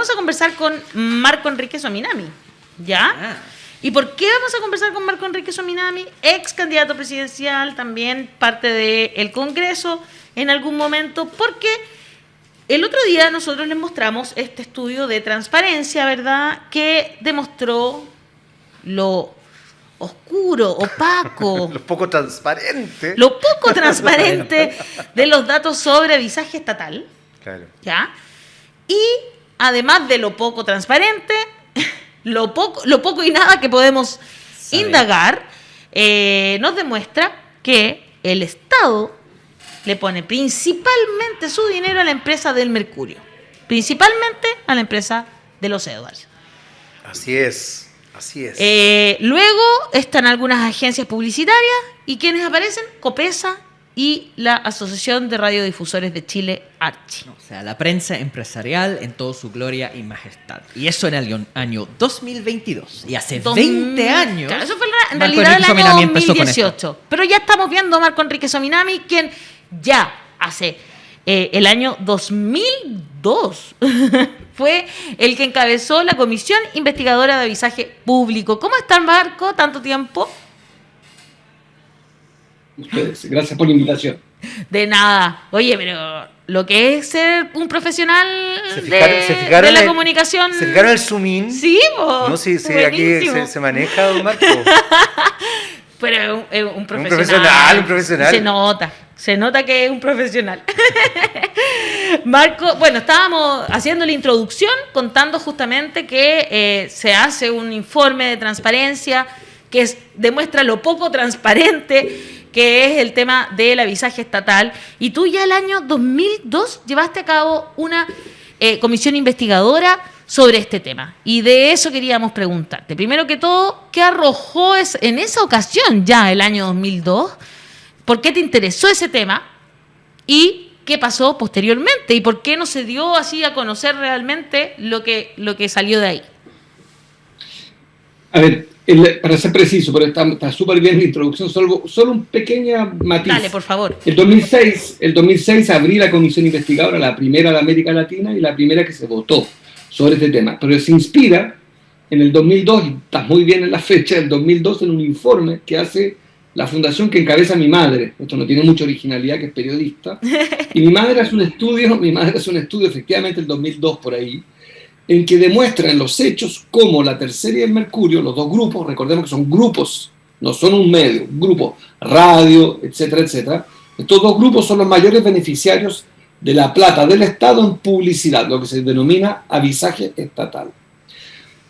vamos a conversar con Marco Enrique Sominami, ¿ya? ¿Y por qué vamos a conversar con Marco Enrique Sominami? Ex candidato presidencial, también parte del Congreso en algún momento, porque el otro día nosotros les mostramos este estudio de transparencia, ¿verdad?, que demostró lo oscuro, opaco, lo poco transparente de los datos sobre avisaje estatal. Claro. ¿Ya? Y además de lo poco transparente, lo poco y nada que podemos indagar, nos demuestra que el Estado le pone principalmente su dinero a la empresa del Mercurio, principalmente a la empresa de los Edwards. Así es. Luego están algunas agencias publicitarias y quienes aparecen, Copesa y la Asociación de Radiodifusores de Chile, Archi. O sea, la prensa empresarial en toda su gloria y majestad. Y eso en el año 2022. Y hace 20 años. Claro, eso fue en realidad el año 2018. Pero ya estamos viendo a Marco Enrique Sominami, quien ya hace el año 2002 fue el que encabezó la Comisión Investigadora de Avisaje Público. ¿Cómo está, Marco? ¿Tanto tiempo? Ustedes, gracias por la invitación. De nada. Oye, pero lo que es ser un profesional de la comunicación. ¿Se fijaron el zoom in? Sí, po. No, sí, aquí se maneja, don Marco. Pero es un profesional. Un profesional. Se nota que es un profesional. Marco, bueno, estábamos haciendo la introducción contando justamente que se hace un informe de transparencia que demuestra lo poco transparente que es el tema del avisaje estatal. Y tú ya el año 2002 llevaste a cabo una comisión investigadora sobre este tema. Y de eso queríamos preguntarte. Primero que todo, ¿qué arrojó en esa ocasión ya el año 2002? ¿Por qué te interesó ese tema? ¿Y qué pasó posteriormente? ¿Y por qué no se dio así a conocer realmente lo que salió de ahí? A ver, para ser preciso, pero está súper bien la introducción, solo un pequeño matiz. Dale, por favor. El 2006 abrí la comisión investigadora, la primera de América Latina y la primera que se votó sobre este tema. Pero se inspira en el 2002, y está muy bien en la fecha, del 2002, en un informe que hace la fundación que encabeza mi madre. Esto no tiene mucha originalidad, que es periodista. Y mi madre hace un estudio, efectivamente, el 2002 por ahí, en que demuestra en los hechos cómo la Tercera y el Mercurio, los dos grupos, recordemos que son grupos, no son un medio, un grupo, radio, etcétera, etcétera. Estos dos grupos son los mayores beneficiarios de la plata del Estado en publicidad, lo que se denomina avisaje estatal.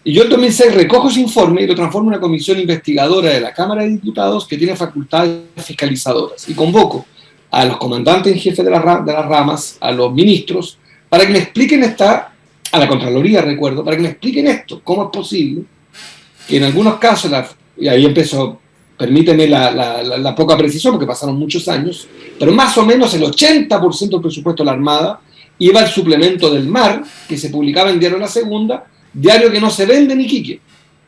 Y yo en 2006 recojo ese informe y lo transformo en una comisión investigadora de la Cámara de Diputados que tiene facultades fiscalizadoras. Y convoco a los comandantes en jefe de las ramas, a los ministros, para que me expliquen a la Contraloría, recuerdo, para que me expliquen esto, cómo es posible que en algunos casos, y ahí empezó, permíteme la poca precisión, porque pasaron muchos años, pero más o menos el 80% del presupuesto de la Armada iba al suplemento del mar, que se publicaba en Diario La Segunda, diario que no se vende en Iquique,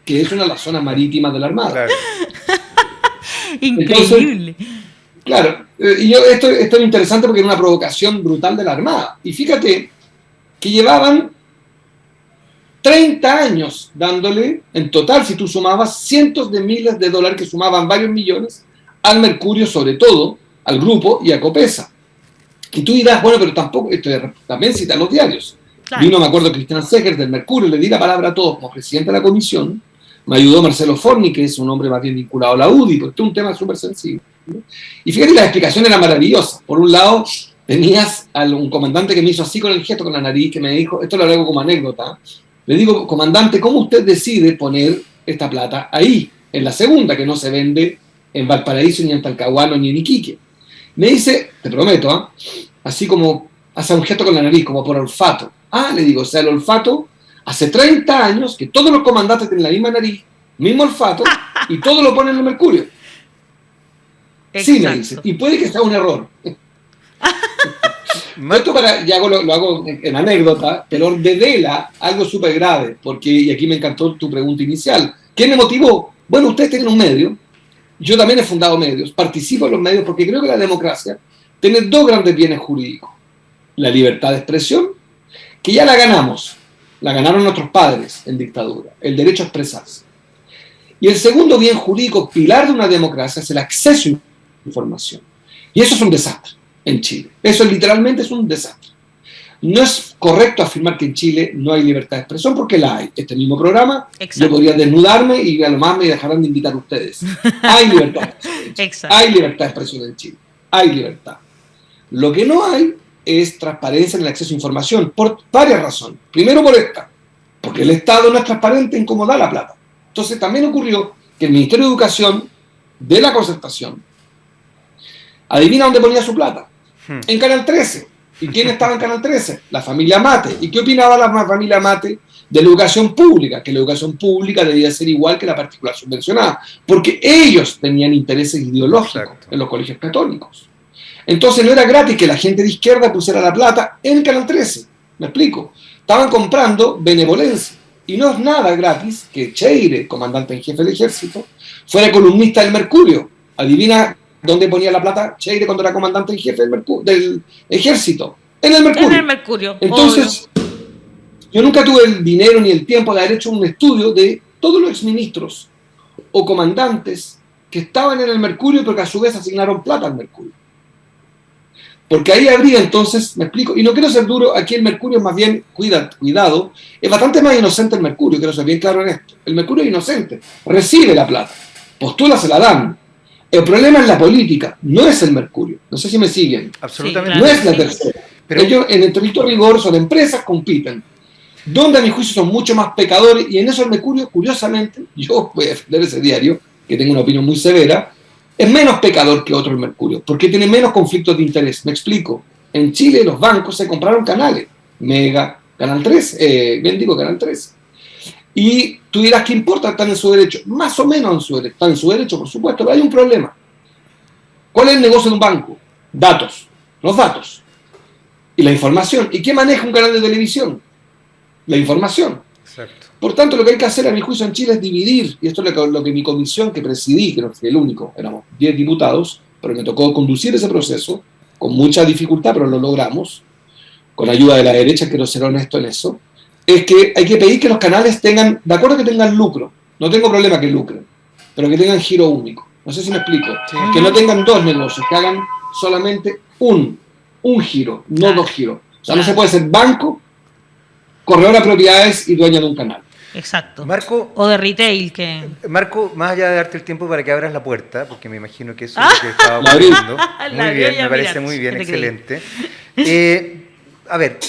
que es una de las zonas marítimas de la Armada. Claro. Increíble. Entonces, claro, y esto es interesante porque era una provocación brutal de la Armada. Y fíjate que llevaban 30 años dándole, en total, si tú sumabas, cientos de miles de dólares, que sumaban varios millones, al Mercurio, sobre todo, al grupo y a Copesa. Y tú dirás, bueno, pero tampoco, esto también cita los diarios. Claro. Vino, me acuerdo, Cristian Seger del Mercurio, le di la palabra a todos como presidente de la comisión, me ayudó Marcelo Forni, que es un hombre más bien vinculado a la UDI, porque este es un tema súper sensible. Y fíjate, la explicación era maravillosa. Por un lado, tenías a un comandante que me hizo así con el gesto, con la nariz, que me dijo, esto lo hago como anécdota, le digo, comandante, ¿cómo usted decide poner esta plata ahí, en la segunda, que no se vende en Valparaíso, ni en Talcahuano, ni en Iquique? Me dice, te prometo, así como hace un gesto con la nariz, como por olfato. Le digo, o sea, el olfato, hace 30 años que todos los comandantes tienen la misma nariz, mismo olfato, y todo lo ponen en el Mercurio. Exacto. Sí, me dice, y puede que sea un error. Esto lo hago en anécdota, pero devela algo súper grave, porque, y aquí me encantó tu pregunta inicial, ¿qué me motivó? Bueno, ustedes tienen un medio, yo también he fundado medios, participo en los medios porque creo que la democracia tiene dos grandes bienes jurídicos: la libertad de expresión, que ya la ganamos, la ganaron nuestros padres en dictadura, el derecho a expresarse. Y el segundo bien jurídico, pilar de una democracia, es el acceso a información. Y eso es un desastre en Chile. Eso literalmente es un desastre. No es correcto afirmar que en Chile no hay libertad de expresión, porque la hay. Este mismo programa, Exacto. yo podría desnudarme y a lo más me dejarán de invitar a ustedes. Hay libertad de expresión en Chile. Exacto. Hay libertad de expresión en Chile. Hay libertad. Lo que no hay es transparencia en el acceso a información, por varias razones. Primero por esta, porque el Estado no es transparente en cómo da la plata. Entonces también ocurrió que el Ministerio de Educación de la Concertación, adivina dónde ponía su plata. En Canal 13. ¿Y quién estaba en Canal 13? La familia Mate. ¿Y qué opinaba la familia Mate de la educación pública? Que la educación pública debía ser igual que la particular subvencionada, porque ellos tenían intereses ideológicos. Exacto. En los colegios católicos. Entonces no era gratis que la gente de izquierda pusiera la plata en Canal 13. ¿Me explico? Estaban comprando benevolencia. Y no es nada gratis que Cheire, comandante en jefe del ejército, fuera columnista del Mercurio. Adivina dónde ponía la plata Cheire cuando era comandante en jefe del ejército. En el Mercurio. En el Mercurio. Entonces, yo nunca tuve el dinero ni el tiempo de haber hecho un estudio de todos los exministros o comandantes que estaban en el Mercurio, pero que a su vez asignaron plata al Mercurio. Porque ahí habría entonces, me explico, y no quiero ser duro, aquí el Mercurio es más bien, cuidado, es bastante más inocente el Mercurio, quiero ser bien claro en esto. El Mercurio es inocente, recibe la plata, postula, se la dan. El problema es la política, no es el Mercurio. No sé si me siguen. Absolutamente. No es la tercera. Pero ellos, en el estricto rigor, son empresas, compiten. Donde a mi juicio son mucho más pecadores, y en eso el Mercurio, curiosamente, yo voy a defender ese diario, que tengo una opinión muy severa, es menos pecador que otro el Mercurio, porque tiene menos conflictos de interés. Me explico. En Chile los bancos se compraron canales, Mega, Canal 3, Canal 3. Y tú dirás, ¿qué importa? Están en su derecho. Más o menos en su derecho. Están en su derecho, por supuesto, pero hay un problema. ¿Cuál es el negocio de un banco? Datos. Los datos. Y la información. ¿Y qué maneja un canal de televisión? La información. Exacto. Por tanto, lo que hay que hacer, a mi juicio, en Chile es dividir, y esto es lo que mi comisión que presidí, que no fui el único, éramos 10 diputados, pero me tocó conducir ese proceso, con mucha dificultad, pero lo logramos, con ayuda de la derecha, quiero ser honesto en eso, es que hay que pedir que los canales tengan, de acuerdo que tengan lucro, no tengo problema que lucren, pero que tengan giro único. No sé si me explico. Sí. Que no tengan dos negocios, que hagan solamente un giro, no dos giros. O sea, no se puede ser banco, corredor de propiedades y dueño de un canal. Exacto. Marco, o de retail. Marco, más allá de darte el tiempo para que abras la puerta, porque me imagino que eso es lo que estaba ocurriendo. Muy bien, me parece muy bien, excelente. A ver,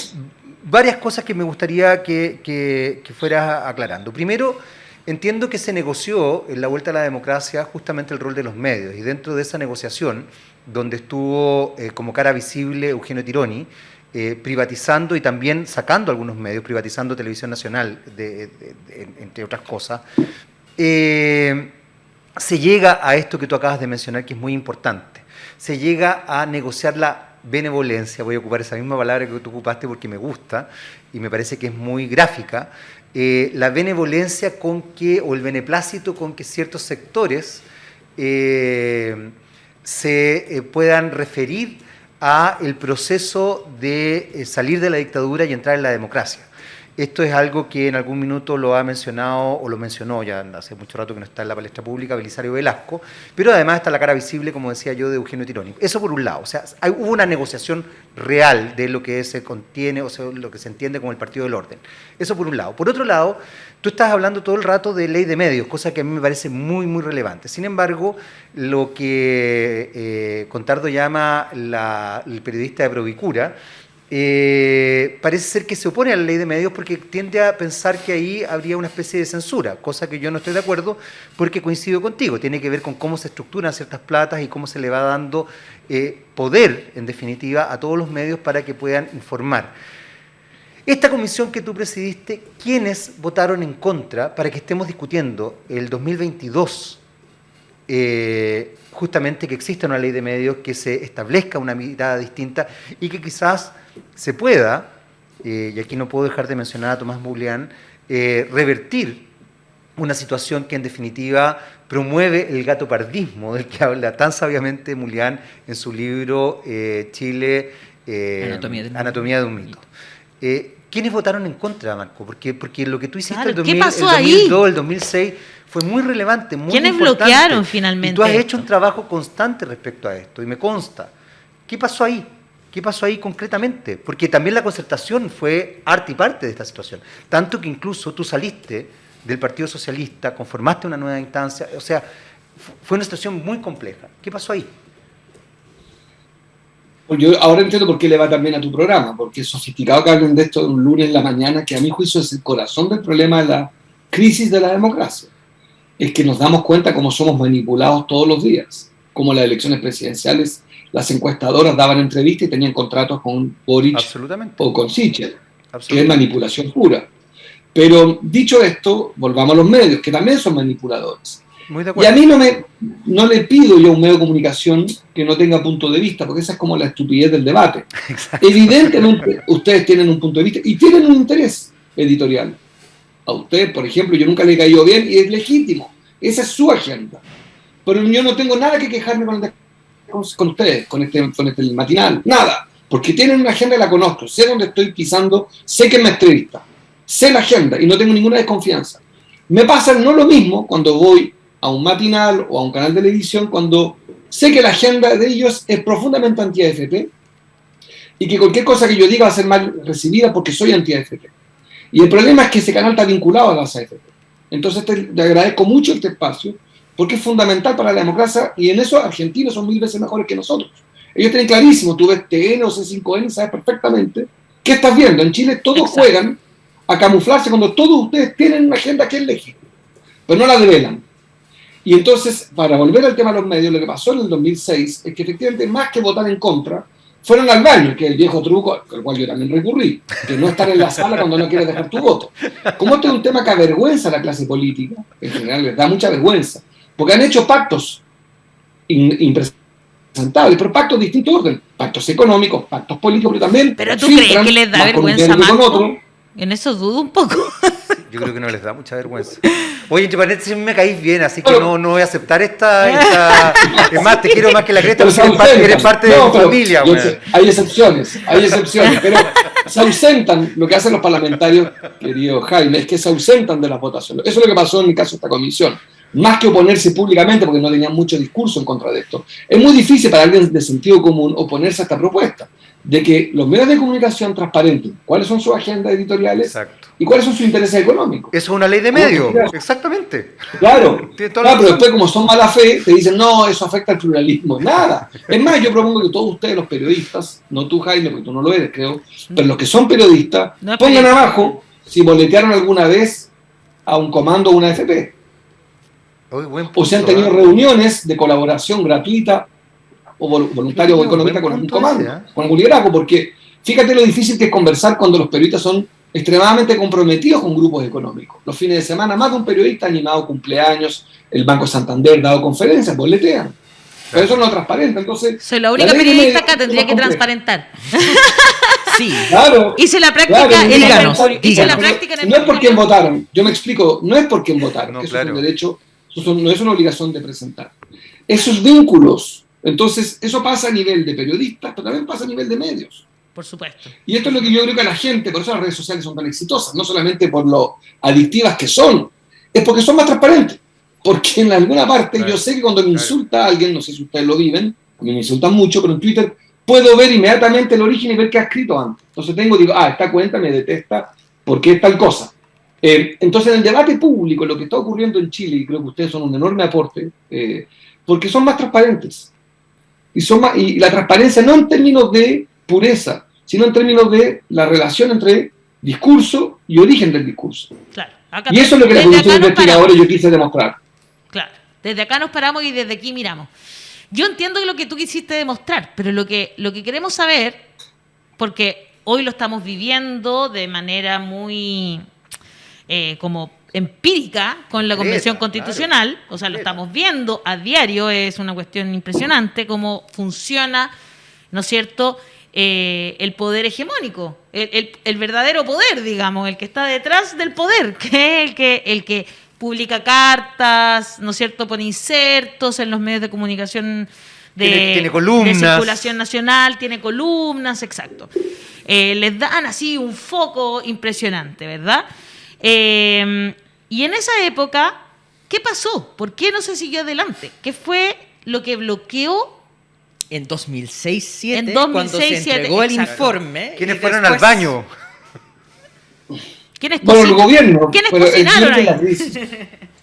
varias cosas que me gustaría que fueras aclarando. Primero, entiendo que se negoció en la vuelta a la democracia justamente el rol de los medios, y dentro de esa negociación, donde estuvo como cara visible Eugenio Tironi, privatizando y también sacando algunos medios, privatizando Televisión Nacional, entre otras cosas, se llega a esto que tú acabas de mencionar, que es muy importante. Se llega a negociar la benevolencia, voy a ocupar esa misma palabra que tú ocupaste porque me gusta y me parece que es muy gráfica, la benevolencia con que, o el beneplácito con que ciertos sectores se puedan referir a el proceso de salir de la dictadura y entrar en la democracia. Esto es algo que en algún minuto lo ha mencionado, o lo mencionó ya hace mucho rato que no está en la palestra pública, Belisario Velasco, pero además está la cara visible, como decía yo, de Eugenio Tironi. Eso por un lado, o sea, hubo una negociación real de lo que se contiene, o sea, lo que se entiende como el Partido del Orden. Eso por un lado. Por otro lado, tú estás hablando todo el rato de ley de medios, cosa que a mí me parece muy, muy relevante. Sin embargo, lo que Contardo llama el periodista de Provicura, parece ser que se opone a la ley de medios porque tiende a pensar que ahí habría una especie de censura, cosa que yo no estoy de acuerdo porque coincido contigo, tiene que ver con cómo se estructuran ciertas platas y cómo se le va dando poder, en definitiva, a todos los medios para que puedan informar. Esta comisión que tú presidiste, ¿quiénes votaron en contra para que estemos discutiendo el 2022 justamente que exista una ley de medios, que se establezca una mirada distinta y que quizás se pueda, y aquí no puedo dejar de mencionar a Tomás Moulián, revertir una situación que en definitiva promueve el gatopardismo del que habla tan sabiamente Moulián en su libro Chile, Anatomía de un mito. ¿Quiénes votaron en contra, Marco? Porque lo que tú hiciste Claro, el ¿qué pasó el 2002, ahí? el 2006, fue muy relevante, muy ¿Quiénes importante. bloquearon finalmente Y tú has esto? hecho un trabajo constante respecto a esto, y me consta. ¿Qué pasó ahí? ¿Qué pasó ahí concretamente? Porque también la concertación fue arte y parte de esta situación. Tanto que incluso tú saliste del Partido Socialista, conformaste una nueva instancia, o sea, fue una situación muy compleja. ¿Qué pasó ahí? Pues yo ahora entiendo por qué le va tan bien a tu programa, porque es sofisticado que hablen de esto un lunes en la mañana, que a mi juicio es el corazón del problema de la crisis de la democracia. Es que nos damos cuenta cómo somos manipulados todos los días, como las elecciones presidenciales, las encuestadoras daban entrevistas y tenían contratos con Boric o con Sichel, que es manipulación pura. Pero dicho esto, volvamos a los medios, que también son manipuladores. Muy de Y a acuerdo. mí no le pido yo a un medio de comunicación que no tenga punto de vista, porque esa es como la estupidez del debate. Exacto. Evidentemente, ustedes tienen un punto de vista y tienen un interés editorial. A usted, por ejemplo, yo nunca le he caído bien y es legítimo. Esa es su agenda. Pero yo no tengo nada que quejarme con ustedes, con este matinal. Nada. Porque tienen una agenda y la conozco. Sé dónde estoy pisando, sé que es maestrista. Sé la agenda y no tengo ninguna desconfianza. Me pasa no lo mismo cuando voy a un matinal o a un canal de televisión, cuando sé que la agenda de ellos es profundamente anti-AFP y que cualquier cosa que yo diga va a ser mal recibida porque soy anti-AFP. Y el problema es que ese canal está vinculado a las AFP. Entonces te agradezco mucho este espacio porque es fundamental para la democracia y en eso argentinos son 1000 veces mejores que nosotros. Ellos tienen clarísimo, tú ves TN o C5N, sabes perfectamente qué estás viendo. En Chile todos juegan a camuflarse cuando todos ustedes tienen una agenda que es legítima, pero no la develan. Y entonces, para volver al tema de los medios, lo que pasó en el 2006 es que efectivamente, más que votar en contra, fueron al baño, que es el viejo truco al cual yo también recurrí, que no estar en la sala cuando no quieres dejar tu voto. Como este es un tema que avergüenza a la clase política, en general les da mucha vergüenza, porque han hecho pactos impresentables, pero pactos de distinto orden, pactos económicos, pactos políticos, pero también... ¿Pero tú crees que les da vergüenza, Marco? En eso dudo un poco. Yo creo que no les da mucha vergüenza. Oye, entre paréntesis, me caís bien, así que no voy a aceptar esta... Es más, te quiero más que la cresta, porque eres parte de mi familia. Hay excepciones, pero se ausentan, lo que hacen los parlamentarios, querido Jaime, es que se ausentan de las votaciones. Eso es lo que pasó en el caso de esta comisión. Más que oponerse públicamente, porque no tenían mucho discurso en contra de esto. Es muy difícil para alguien de sentido común oponerse a esta propuesta de que los medios de comunicación transparenten cuáles son sus agendas editoriales. Exacto. Y cuáles son sus intereses económicos. Eso es una ley de medios, exactamente. Claro, pero después como son mala fe, te dicen, no, eso afecta al pluralismo. Nada. Es más, yo propongo que todos ustedes, los periodistas, no tú, Jaime, porque tú no lo eres, creo, pero los que son periodistas, pongan abajo si boletearon alguna vez a un comando o una AFP. O si han tenido reuniones de colaboración gratuita o voluntaria o económica con algún comando, con algún liderazgo, porque fíjate lo difícil que es conversar cuando los periodistas son extremadamente comprometidos con grupos económicos. Los fines de semana, más de un periodista ha animado cumpleaños, el Banco Santander ha dado conferencias, boletean. Pero eso no es transparente, entonces... Soy la única periodista acá, tendría que transparentar. Sí. Claro. Hice la práctica en el... No es por quién votaron, yo me explico, no es por quién votaron, no, eso claro. es un derecho, no es una obligación de presentar. Esos vínculos, entonces, eso pasa a nivel de periodistas, pero también pasa a nivel de medios. Por supuesto. Y esto es lo que yo creo que a la gente, por eso las redes sociales son tan exitosas, no solamente por lo adictivas que son, es porque son más transparentes. Porque en alguna parte yo sé que cuando me insulta a alguien, no sé si ustedes lo viven, a mí me insultan mucho, pero en Twitter puedo ver inmediatamente el origen y ver qué ha escrito antes. Entonces digo, esta cuenta me detesta porque es tal cosa. Entonces en el debate público, lo que está ocurriendo en Chile, y creo que ustedes son un enorme aporte, porque son más transparentes. Y la transparencia no en términos de pureza, sino en términos de la relación entre discurso y origen del discurso. Claro. Y eso es lo que la Comisión Investigadora yo quise demostrar. Claro. Desde acá nos paramos y desde aquí miramos. Yo entiendo lo que tú quisiste demostrar, pero lo que queremos saber, porque hoy lo estamos viviendo de manera muy como empírica con la Convención Constitucional, claro. O sea, lo estamos viendo a diario, es una cuestión impresionante cómo funciona, ¿no es cierto?, el poder hegemónico, el verdadero poder, digamos, el que está detrás del poder, que es el que publica cartas, ¿no es cierto?, pone insertos en los medios de comunicación tiene columnas. de circulación nacional, tiene columnas, exacto. les dan así un foco impresionante, ¿verdad? Y en esa época, ¿qué pasó? ¿Por qué no se siguió adelante? ¿Qué fue lo que bloqueó? En 2006-2007, En cuando 2006, se entregó el exacto. informe. ¿Quiénes y fueron después- al baño? ¿Quiénes Bueno, el cocinaron? gobierno. ¿Quiénes pero cocinaron entiende ahí? la crisis.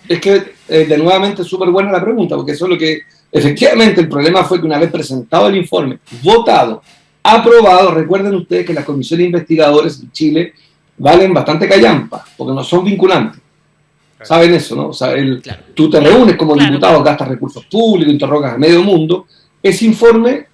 Es que, de nuevamente, es súper buena la pregunta, porque eso es lo que, efectivamente, el problema fue que una vez presentado el informe, votado, aprobado, recuerden ustedes que las comisiones de investigadores en Chile valen bastante callampa, porque no son vinculantes. Saben eso, ¿no? O sea, Claro. tú te reúnes como Claro. diputado, gastas recursos públicos, interrogas a medio mundo. Ese informe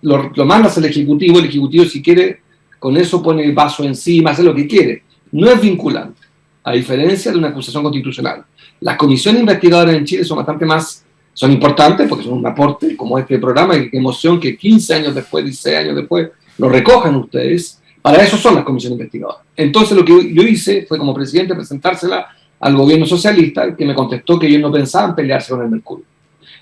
lo mandas al Ejecutivo, el Ejecutivo, si quiere, con eso pone el vaso encima, hace lo que quiere. No es vinculante, a diferencia de una acusación constitucional. Las comisiones investigadoras en Chile son bastante más, son importantes porque son un aporte, como este programa, y qué emoción que 15 años después, 16 años después, lo recojan ustedes. Para eso son las comisiones investigadoras. Entonces, lo que yo hice fue, como presidente, presentársela al gobierno socialista, que me contestó que ellos no pensaban pelearse con el Mercurio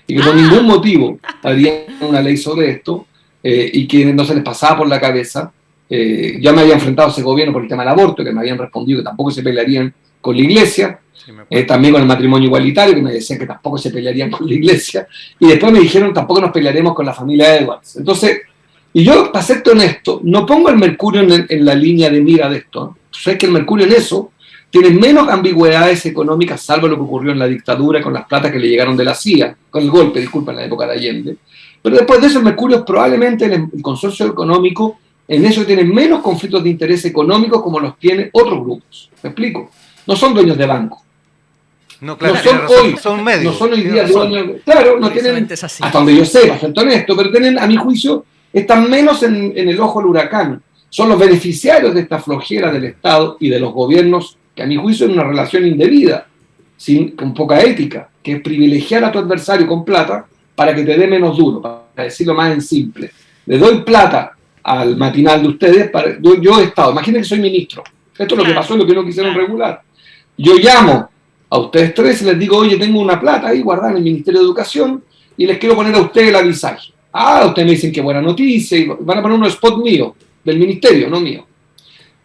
y que por ningún motivo había una ley sobre esto, y que no se les pasaba por la cabeza. Ya me había enfrentado a ese gobierno por el tema del aborto, que me habían respondido que tampoco se pelearían con la iglesia, también con el matrimonio igualitario, que me decían que tampoco se pelearían con la iglesia, y después me dijeron tampoco nos pelearemos con la familia Edwards. Entonces, y yo, para serte honesto, no pongo el Mercurio en la línea de mira de esto, ¿no? Tú sabes que el Mercurio en eso tiene menos ambigüedades económicas, salvo lo que ocurrió en la dictadura con las platas que le llegaron de la CIA, con el golpe, disculpa, en la época de Allende. Pero después de eso, el Mercurio es probablemente el consorcio económico, en eso tiene menos conflictos de interés económicos como los tiene otros grupos. ¿Me explico? No son dueños de banco. No, claro, No tiene son razón, hoy, son medios. no son hoy tiene día razón. dueños. Claro, no tienen, Precisamente es así. hasta donde yo sé, bastante honesto, pero tienen, a mi juicio, están menos en el ojo del huracán. Son los beneficiarios de esta flojera del Estado y de los gobiernos, que a mi juicio es una relación indebida, con poca ética, que es privilegiar a tu adversario con plata para que te dé menos duro, para decirlo más en simple. Le doy plata al matinal de ustedes, yo he estado, imagínense que soy ministro, esto es lo que pasó, lo que no quisieron regular. Yo llamo a ustedes tres y les digo, oye, tengo una plata ahí guardada en el Ministerio de Educación y les quiero poner a ustedes el avisaje. Ah, ustedes me dicen qué buena noticia, y van a poner un spot mío, del ministerio, no mío.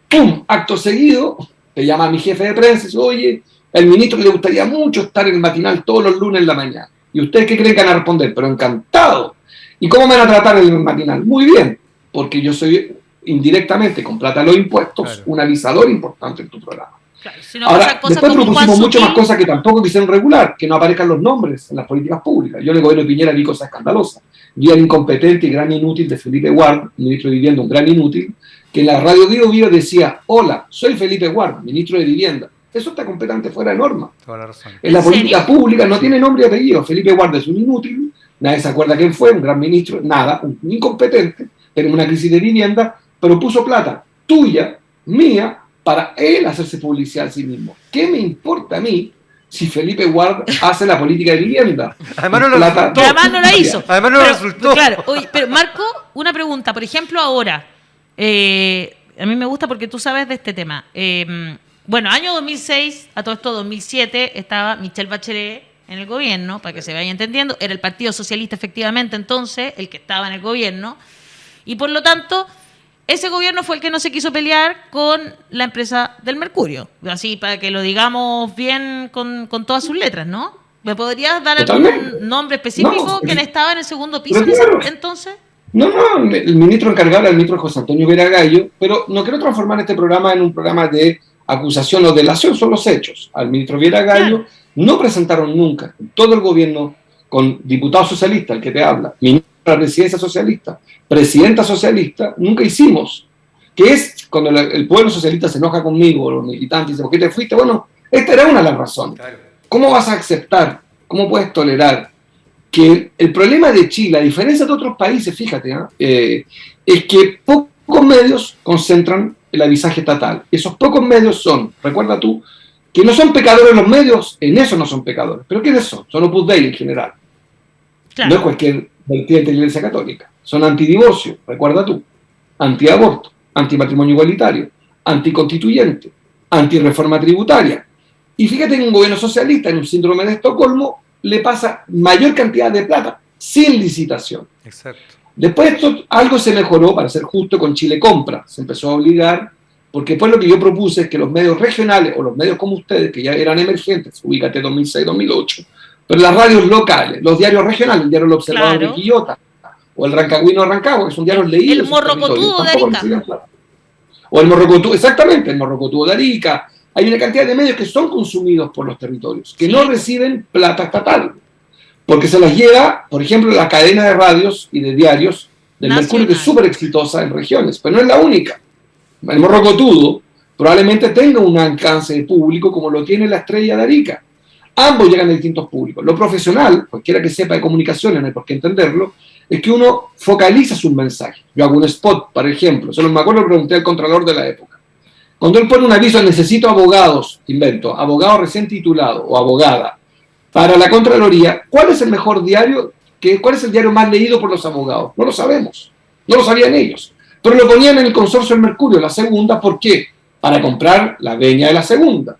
¡Pum! Acto seguido, te llama a mi jefe de prensa y dice, oye, el ministro le gustaría mucho estar en el matinal todos los lunes en la mañana. ¿Y ustedes qué creen que van a responder? Pero encantado. ¿Y cómo me van a tratar en el matinal? Muy bien, porque yo soy indirectamente, con plata de los impuestos, claro, un avisador importante en tu programa. Claro, si no Ahora, pasan cosas después como Juan propusimos muchas más Sutil, cosas que tampoco quisieron regular, que no aparezcan los nombres en las políticas públicas. Yo en el gobierno de Piñera vi cosas escandalosas. Vi al incompetente y gran inútil de Felipe Ward, ministro de Vivienda, un gran inútil, que en la radio Vivo decía, hola, soy Felipe Ward, ministro de Vivienda. Eso está completamente fuera de norma. Toda la razón. En la ¿En política serio? pública no tiene nombre y apellido. Felipe Ward es un inútil, nadie se acuerda quién fue, un gran ministro, nada, un incompetente, tenemos una crisis de vivienda, pero puso plata tuya, mía, para él hacerse publicidad a sí mismo. ¿Qué me importa a mí si Felipe Ward hace la política de vivienda? Además no lo Plata- resultó. que además no la hizo. Además no Pero, resultó. Claro, oye, pero Marco, una pregunta. Por ejemplo, ahora, a mí me gusta porque tú sabes de este tema. Bueno, año 2006, a todo esto 2007, estaba Michelle Bachelet en el gobierno, para que se vaya entendiendo. Era el Partido Socialista, efectivamente, entonces, el que estaba en el gobierno. Y por lo tanto, ese gobierno fue el que no se quiso pelear con la empresa del Mercurio. Así, para que lo digamos bien con todas sus letras, ¿no? ¿Me podrías dar Totalmente. algún nombre específico? No, ¿Quién estaba en el segundo piso pero en ese claro. entonces? No, el ministro encargado era el ministro José Antonio Vera Gallo, pero no quiero transformar este programa en un programa de acusación o delación, son los hechos. Al ministro Vera Gallo Claro. no presentaron nunca, en todo el gobierno, con diputado socialista, el que te habla, ministro de la presidencia socialista, presidenta socialista, nunca hicimos. Que es cuando el pueblo socialista se enoja conmigo, los militantes, dicen, ¿por qué te fuiste? Bueno, esta era una de las razones. Claro. ¿Cómo vas a aceptar, cómo puedes tolerar que el problema de Chile, a diferencia de otros países, fíjate, es que pocos medios concentran el avisaje estatal? Esos pocos medios son, recuerda tú, que no son pecadores los medios, en eso no son pecadores. ¿Pero quiénes son? Son Opus Dei en general. Claro. No es cualquier vertiente de la Iglesia Católica. Son antidivorcio, recuerda tú, antiaborto, antimatrimonio igualitario, anticonstituyente, antirreforma tributaria. Y fíjate, en un gobierno socialista, en un síndrome de Estocolmo, le pasa mayor cantidad de plata, sin licitación. Exacto. Después algo se mejoró, para ser justo, con Chile Compra. Se empezó a obligar, porque después lo que yo propuse es que los medios regionales, o los medios como ustedes, que ya eran emergentes, ubícate 2006-2008, pero las radios locales, los diarios regionales, el diario El Observador de Quillota, o el Rancagüino de Rancagua, que son diarios leídos. El Morrocotudo de Arica. O el Morrocotudo, exactamente, el Morrocotudo de Arica. Hay una cantidad de medios que son consumidos por los territorios, que no reciben plata estatal, porque se las lleva, por ejemplo, la cadena de radios y de diarios del Mercurio, que es súper exitosa en regiones, pero no es la única. El Morrocotudo probablemente tenga un alcance de público como lo tiene la Estrella de Arica. Ambos llegan a distintos públicos. Lo profesional, cualquiera que sepa de comunicaciones, no hay por qué entenderlo, es que uno focaliza sus mensajes. Yo hago un spot, por ejemplo, solo me acuerdo, le pregunté al contralor de la época. Cuando él pone un aviso, necesito abogados, invento, abogado recién titulado o abogada, para la Contraloría, ¿cuál es el mejor diario? ¿Cuál es el diario más leído por los abogados? No lo sabemos, no lo sabían ellos. Pero lo ponían en el consorcio del Mercurio, la segunda, ¿por qué? Para comprar la veña de la segunda,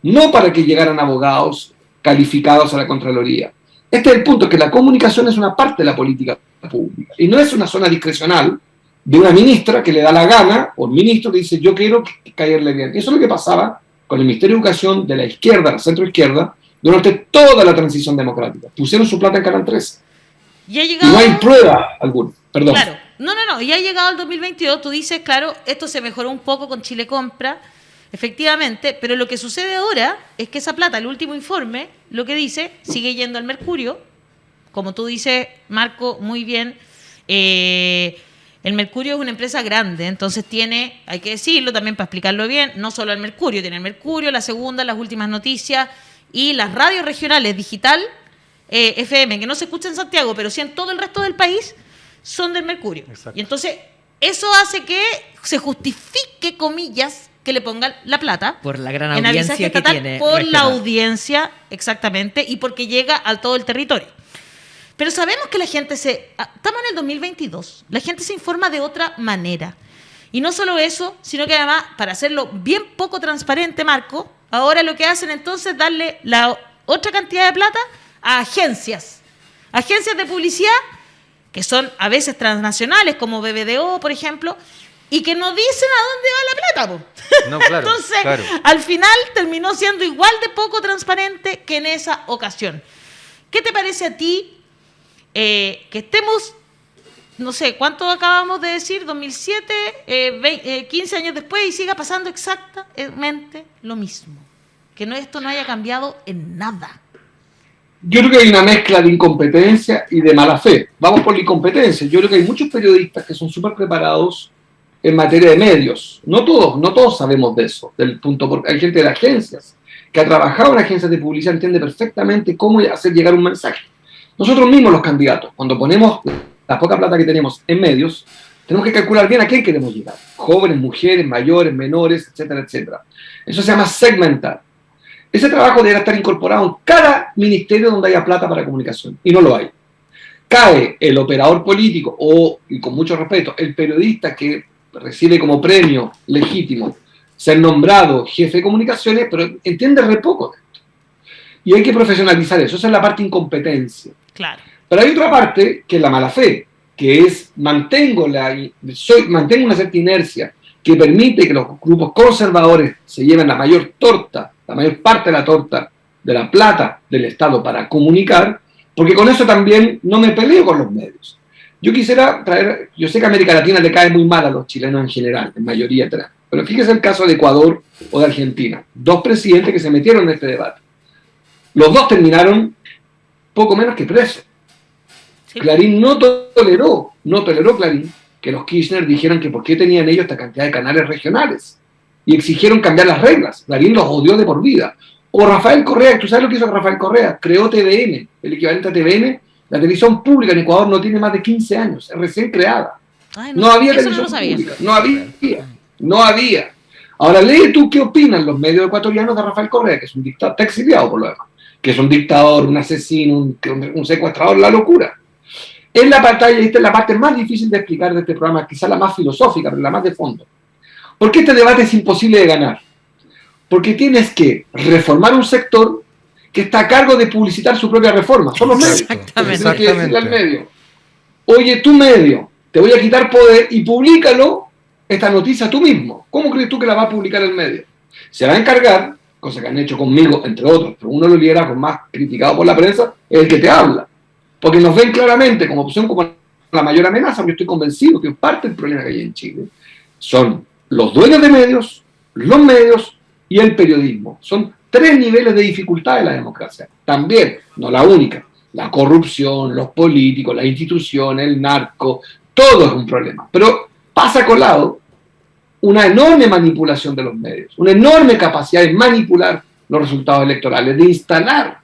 no para que llegaran abogados calificados a la Contraloría. Este es el punto, que la comunicación es una parte de la política pública y no es una zona discrecional de una ministra que le da la gana, o el ministro que dice yo quiero caerle bien. Eso es lo que pasaba con el Ministerio de Educación de la izquierda, la centroizquierda, durante toda la transición democrática. Pusieron su plata en Canal 13. Y no hay prueba alguna. Perdón. Claro. No. Y ha llegado el 2022, tú dices, claro, esto se mejoró un poco con Chile Compra, efectivamente, pero lo que sucede ahora es que esa plata, el último informe, lo que dice, sigue yendo al Mercurio. Como tú dices, Marco, muy bien, el Mercurio es una empresa grande, entonces tiene, hay que decirlo también para explicarlo bien, no solo el Mercurio, tiene el Mercurio, La Segunda, Las Últimas Noticias y las radios regionales digital, FM, que no se escucha en Santiago, pero sí en todo el resto del país, son del Mercurio. Exacto. Y entonces eso hace que se justifique, comillas, que le pongan la plata por la gran audiencia que tiene por regional. La audiencia, exactamente, y porque llega a todo el territorio. Pero sabemos que la gente estamos en el 2022, la gente se informa de otra manera. Y no solo eso, sino que además, para hacerlo bien poco transparente, Marco, ahora lo que hacen entonces es darle la otra cantidad de plata a agencias de publicidad, que son a veces transnacionales, como BBDO, por ejemplo, y que no dicen a dónde va la plata, po. No, claro, entonces, claro. Al final terminó siendo igual de poco transparente que en esa ocasión. ¿Qué te parece a ti que estemos, no sé, ¿cuánto acabamos de decir? 2007, 15 años después, y siga pasando exactamente lo mismo? Que esto no haya cambiado en nada. Yo creo que hay una mezcla de incompetencia y de mala fe. Vamos por la incompetencia. Yo creo que hay muchos periodistas que son súper preparados en materia de medios. No todos sabemos de eso. Hay gente de agencias que ha trabajado en agencias de publicidad, entiende perfectamente cómo hacer llegar un mensaje. Nosotros mismos, los candidatos, cuando ponemos la poca plata que tenemos en medios, tenemos que calcular bien a quién queremos llegar. Jóvenes, mujeres, mayores, menores, etcétera, etcétera. Eso se llama segmentar. Ese trabajo debe estar incorporado en cada ministerio donde haya plata para comunicación, y no lo hay. Cae el operador político y con mucho respeto, el periodista que recibe como premio legítimo ser nombrado jefe de comunicaciones, pero entiende re poco de esto. Y hay que profesionalizar eso. Esa es la parte incompetencia. Claro. Pero hay otra parte que es la mala fe, que es mantengo una cierta inercia que permite que los grupos conservadores se lleven la mayor parte de la torta de la plata del Estado para comunicar, porque con eso también no me peleo con los medios. Yo quisiera yo sé que a América Latina le cae muy mal a los chilenos en general, en mayoría, pero fíjese el caso de Ecuador o de Argentina, dos presidentes que se metieron en este debate. Los dos terminaron poco menos que presos. Sí. Clarín no toleró Clarín que los Kirchner dijeran que por qué tenían ellos esta cantidad de canales regionales y exigieron cambiar las reglas. Clarín los odió de por vida. O Rafael Correa, ¿tú sabes lo que hizo Rafael Correa? Creó TVN, el equivalente a TVN. La televisión pública en Ecuador no tiene más de 15 años, es recién creada. Ay, no había televisión pública, no había. Ahora lee tú qué opinan los medios ecuatorianos de Rafael Correa, que es un dictador, está exiliado por lo demás, que es un dictador, un asesino, un secuestrador, la locura. En la pantalla, esta es la parte más difícil de explicar de este programa, quizás la más filosófica, pero la más de fondo. ¿Por qué este debate es imposible de ganar? Porque tienes que reformar un sector que está a cargo de publicitar su propia reforma. Son los medios. Exactamente. Al medio. oye, tu medio, te voy a quitar poder y públicalo esta noticia tú mismo. ¿Cómo crees tú que la va a publicar el medio? Se va a encargar, cosa que han hecho conmigo, entre otros, pero uno de los liderazgos más criticados por la prensa es el que te habla. Porque nos ven claramente como opción, como la mayor amenaza, porque estoy convencido que parte del problema que hay en Chile son los dueños de medios, los medios y el periodismo. Son 3 niveles de dificultad de la democracia. También, no la única, la corrupción, los políticos, las instituciones, el narco, todo es un problema. Pero pasa colado una enorme manipulación de los medios, una enorme capacidad de manipular los resultados electorales, de instalar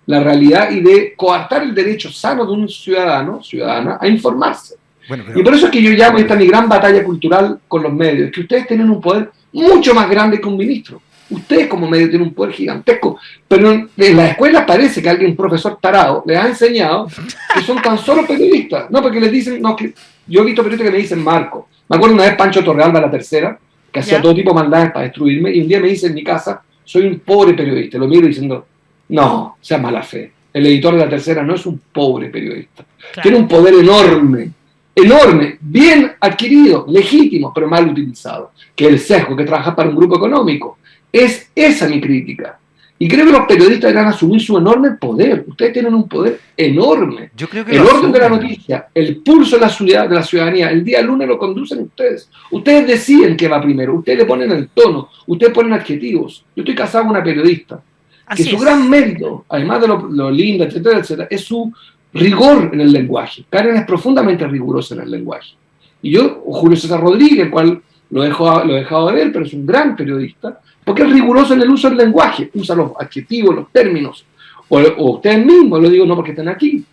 la realidad y de coartar el derecho sano de un ciudadana a informarse. Bueno, y por eso es que yo llamo esta mi gran batalla cultural con los medios, que ustedes tienen un poder mucho más grande que un ministro. Ustedes como medio tienen un poder gigantesco, pero en las escuelas parece que alguien, un profesor tarado, les ha enseñado que son tan solo periodistas. No, porque les dicen, no, que yo he visto periodistas que me dicen Marco. Me acuerdo una vez Pancho Torrealba, la tercera, que hacía todo tipo de maldades para destruirme, y un día me dice en mi casa, soy un pobre periodista. Lo miro diciendo, no, sea mala fe. El editor de la tercera no es un pobre periodista. Claro. Tiene un poder enorme, enorme, bien adquirido, legítimo, pero mal utilizado. Que el sesgo, que trabaja para un grupo económico. Es esa mi crítica. Y creo que los periodistas deberán asumir su enorme poder. Ustedes tienen un poder enorme. Yo creo que el orden de la noticia, el pulso de la ciudadanía, el día lunes lo conducen ustedes. Ustedes deciden qué va primero. Ustedes le ponen el tono. Ustedes ponen adjetivos. Yo estoy casado con una periodista. Que su gran mérito, además de lo linda, etcétera, etcétera, es su rigor en el lenguaje. Karen es profundamente rigurosa en el lenguaje. Y yo, Julio César Rodríguez, el cual lo he dejado de ver, pero es un gran periodista, porque es riguroso en el uso del lenguaje, usa los adjetivos, los términos, o ustedes mismos, lo digo no porque estén aquí.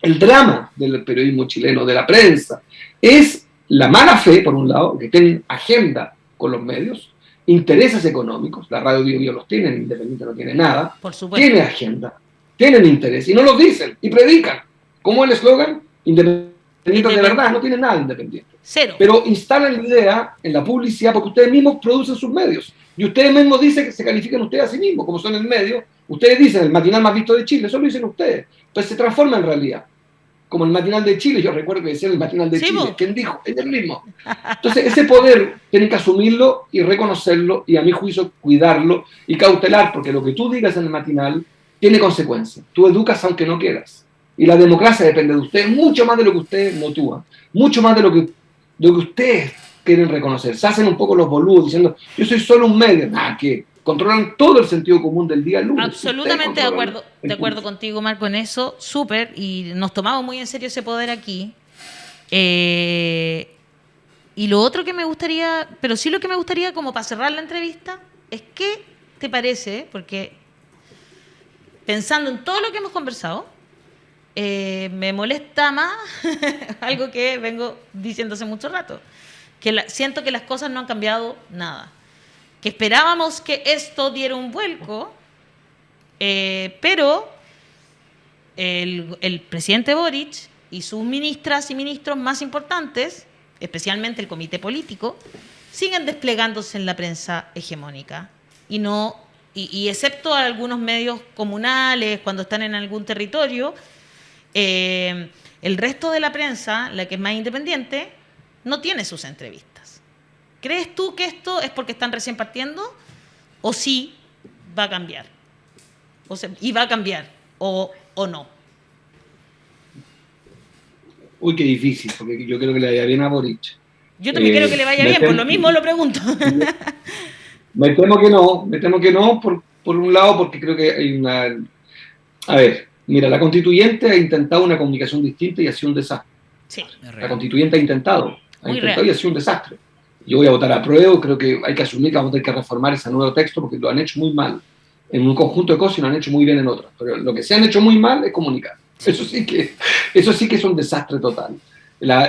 El drama del periodismo chileno, de la prensa, es la mala fe, por un lado, que tienen agenda con los medios, intereses económicos, la radio Bio Bio los tiene, Independiente no tiene nada, por supuesto. Tiene agenda, tienen interés, y no los dicen, y predican. ¿Cómo es el eslogan? Independiente de verdad, no tiene nada independiente. Cero. Pero instalan la idea en la publicidad porque ustedes mismos producen sus medios. Y ustedes mismos dicen que se califican ustedes a sí mismos, como son el medio. Ustedes dicen el matinal más visto de Chile, eso lo dicen ustedes. Entonces se transforma en realidad. Como el matinal de Chile, yo recuerdo que decían el matinal de Chile. ¿Vos? ¿Quién dijo? Es el mismo. Entonces ese poder tienen que asumirlo y reconocerlo y a mi juicio cuidarlo y cautelar, porque lo que tú digas en el matinal tiene consecuencias. Tú educas aunque no quieras. Y la democracia depende de ustedes, mucho más de lo que ustedes motúan, mucho más de lo que ustedes quieren reconocer. Se hacen un poco los boludos diciendo, yo soy solo un medio. Nada, que controlan todo el sentido común del día lunes. Absolutamente de acuerdo contigo, Marco, en eso, súper, y nos tomamos muy en serio ese poder aquí. Y lo otro que me gustaría, pero sí lo que me gustaría, como para cerrar la entrevista, es qué te parece, porque pensando en todo lo que hemos conversado, me molesta más algo que vengo diciendo hace mucho rato, que siento que las cosas no han cambiado nada, que esperábamos que esto diera un vuelco, pero el presidente Boric y sus ministras y ministros más importantes, especialmente el comité político, siguen desplegándose en la prensa hegemónica y excepto algunos medios comunales cuando están en algún territorio, el resto de la prensa, la que es más independiente, no tiene sus entrevistas. ¿Crees tú que esto es porque están recién partiendo o sí va a cambiar? ¿Y va a cambiar o no? Uy, qué difícil, porque yo creo que le vaya bien a Boric. Yo también quiero que le vaya bien, por lo mismo lo pregunto. Me temo que no, por un lado, porque creo que hay una... A ver, mira, la constituyente ha intentado una comunicación distinta y ha sido un desastre. Sí, la constituyente ha intentado y ha sido un desastre. Yo voy a votar a prueba, creo que hay que asumir que vamos a tener que reformar ese nuevo texto porque lo han hecho muy mal en un conjunto de cosas y lo han hecho muy bien en otras. Pero lo que se han hecho muy mal es comunicar. Eso sí que es un desastre total.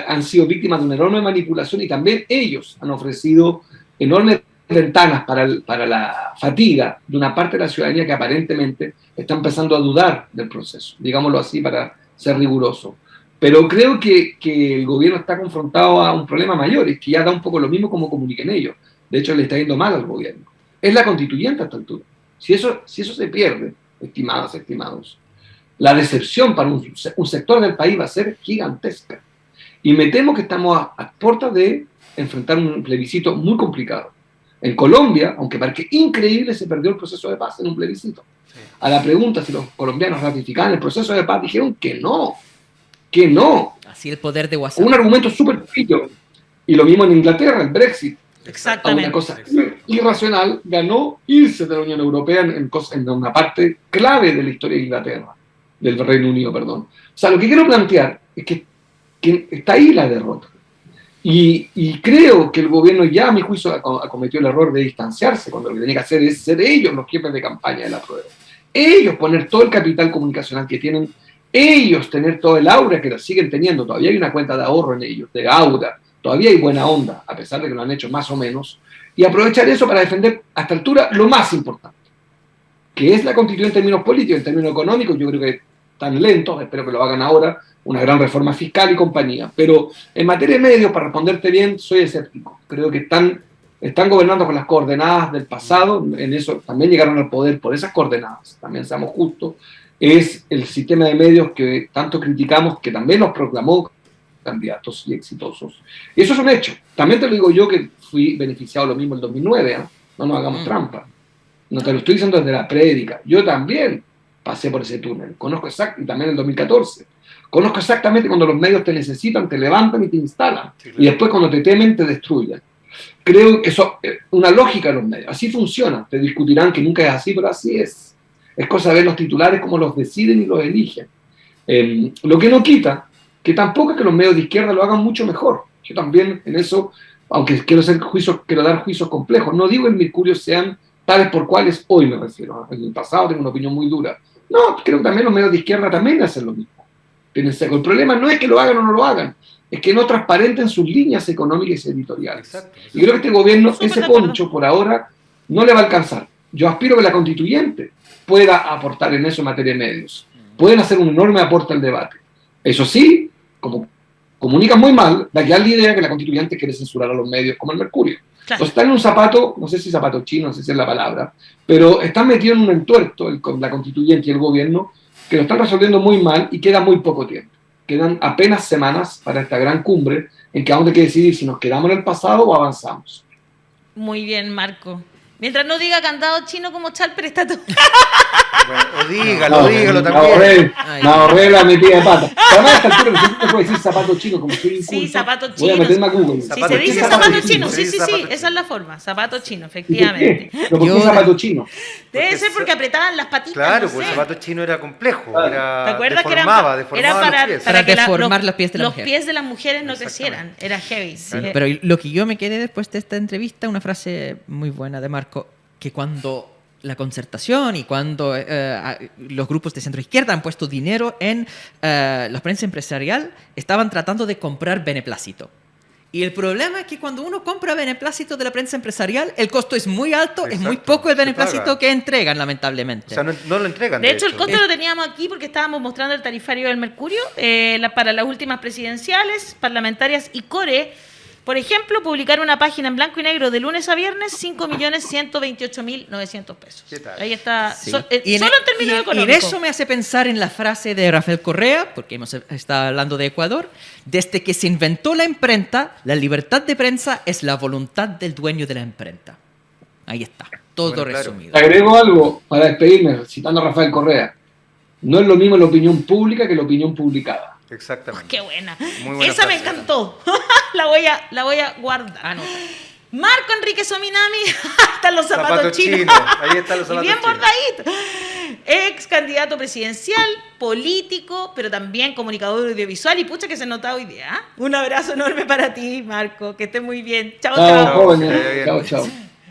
Han sido víctimas de una enorme manipulación y también ellos han ofrecido enormes ventanas para la fatiga de una parte de la ciudadanía que aparentemente está empezando a dudar del proceso, digámoslo así para ser riguroso. Pero creo que el gobierno está confrontado a un problema mayor, es que ya da un poco lo mismo como comuniquen ellos. De hecho, le está yendo mal al gobierno. Es la constituyente a esta altura. Si eso se pierde, estimados, la decepción para un sector del país va a ser gigantesca. Y me temo que estamos a puertas de enfrentar un plebiscito muy complicado. En Colombia, aunque parece increíble, se perdió el proceso de paz en un plebiscito. Sí. A la pregunta si los colombianos ratificaban el proceso de paz, dijeron que no. Que no. Así el poder de WhatsApp. Un argumento súper pillo. Y lo mismo en Inglaterra, el Brexit. Exactamente. Una cosa irracional, ganó irse de la Unión Europea en una parte clave de la historia de Inglaterra, del Reino Unido, perdón. O sea, lo que quiero plantear es que está ahí la derrota. Y creo que el gobierno ya, a mi juicio, cometió el error de distanciarse, cuando lo que tenía que hacer es ser ellos los jefes de campaña de la prueba. Ellos poner todo el capital comunicacional que tienen, ellos tener todo el aura que lo siguen teniendo. Todavía hay una cuenta de ahorro en ellos, de aura. Todavía hay buena onda, a pesar de que lo han hecho más o menos. Y aprovechar eso para defender a esta altura lo más importante, que es la constitución en términos políticos, en términos económicos. Yo creo que están lentos, espero que lo hagan ahora, una gran reforma fiscal y compañía. Pero en materia de medios, para responderte bien, soy escéptico. Creo que están gobernando con las coordenadas del pasado, en eso también llegaron al poder por esas coordenadas, también seamos justos. Es el sistema de medios que tanto criticamos, que también los proclamó candidatos y exitosos. Y eso es un hecho. También te lo digo yo, que fui beneficiado lo mismo en el 2009, ¿eh? No nos hagamos trampa. No te lo estoy diciendo desde la prédica. Yo también pasé por ese túnel. Conozco exactamente, y también en el 2014. Conozco exactamente cuando los medios te necesitan, te levantan y te instalan. Sí, claro. Y después cuando te temen, te destruyen. Creo que eso es una lógica de los medios. Así funciona. Te discutirán que nunca es así, pero así es. Es cosa de ver los titulares, cómo los deciden y los eligen. Lo que no quita que tampoco es que los medios de izquierda lo hagan mucho mejor. Yo también en eso, aunque quiero dar juicios complejos, no digo en Mercurio sean tales por cuales hoy me refiero. En el pasado tengo una opinión muy dura. No, creo que también los medios de izquierda también hacen lo mismo. El problema no es que lo hagan o no lo hagan, es que no transparenten sus líneas económicas y editoriales. Exacto. Y creo que este gobierno, ese poncho por ahora, no le va a alcanzar. Yo aspiro que la constituyente pueda aportar en eso en materia de medios. Pueden hacer un enorme aporte al debate. Eso sí, como comunican muy mal, da que la idea que la constituyente quiere censurar a los medios como el Mercurio. Claro. Entonces están en un zapato, no sé si zapato chino, no sé si es la palabra, pero están metidos en un entuerto la constituyente y el gobierno, que lo están resolviendo muy mal y queda muy poco tiempo. Quedan apenas semanas para esta gran cumbre en que aún hay que decidir si nos quedamos en el pasado o avanzamos. Muy bien, Marco. Mientras no diga candado chino como Chalper, está todo. Bueno, o dígalo también. Me ahorré la metida de pata. Además, a esta altura no se puede decir zapato chino, como soy inculto. Sí, zapato chino. Voy a meterme a Google. Sí, se dice zapato chino. Sí, esa es la forma. Zapato chino, efectivamente. ¿Por qué zapato chino? Debe ser porque apretaban las patitas. Claro, no sé. pues el zapato chino era complejo. ¿Te acuerdas que era para deformar los pies de la mujer? Los pies de las mujeres no crecieran. Era heavy. Sí, pero lo que yo me quedé después de esta entrevista, una frase muy buena de Marco, que cuando la concertación y cuando los grupos de centro-izquierda han puesto dinero en la prensa empresarial, estaban tratando de comprar beneplácito. Y el problema es que cuando uno compra beneplácito de la prensa empresarial, el costo es muy alto. Exacto, es muy poco el beneplácito que entregan, lamentablemente. O sea, no lo entregan. De hecho, el costo lo teníamos aquí porque estábamos mostrando el tarifario del Mercurio para las últimas presidenciales, parlamentarias y core. Por ejemplo, publicar una página en blanco y negro de lunes a viernes, 5.128.900 pesos. ¿Qué tal? Ahí está, sí. Solo en términos económicos. Y eso me hace pensar en la frase de Rafael Correa, porque hemos estado hablando de Ecuador: desde que se inventó la imprenta, la libertad de prensa es la voluntad del dueño de la imprenta. Ahí está, todo resumido. Te agrego algo para despedirme, citando a Rafael Correa. No es lo mismo la opinión pública que la opinión publicada. Exactamente. Oh, qué buena. Esa me encantó. la voy a guardar. Marco Enrique Sominami, están los zapatos chinos. Ahí están los zapatos bien bordaditos. Ex candidato presidencial, político, pero también comunicador audiovisual. Y pucha que se nota hoy día. Un abrazo enorme para ti, Marco. Que estés muy bien. Chao, chao. Chao, chao.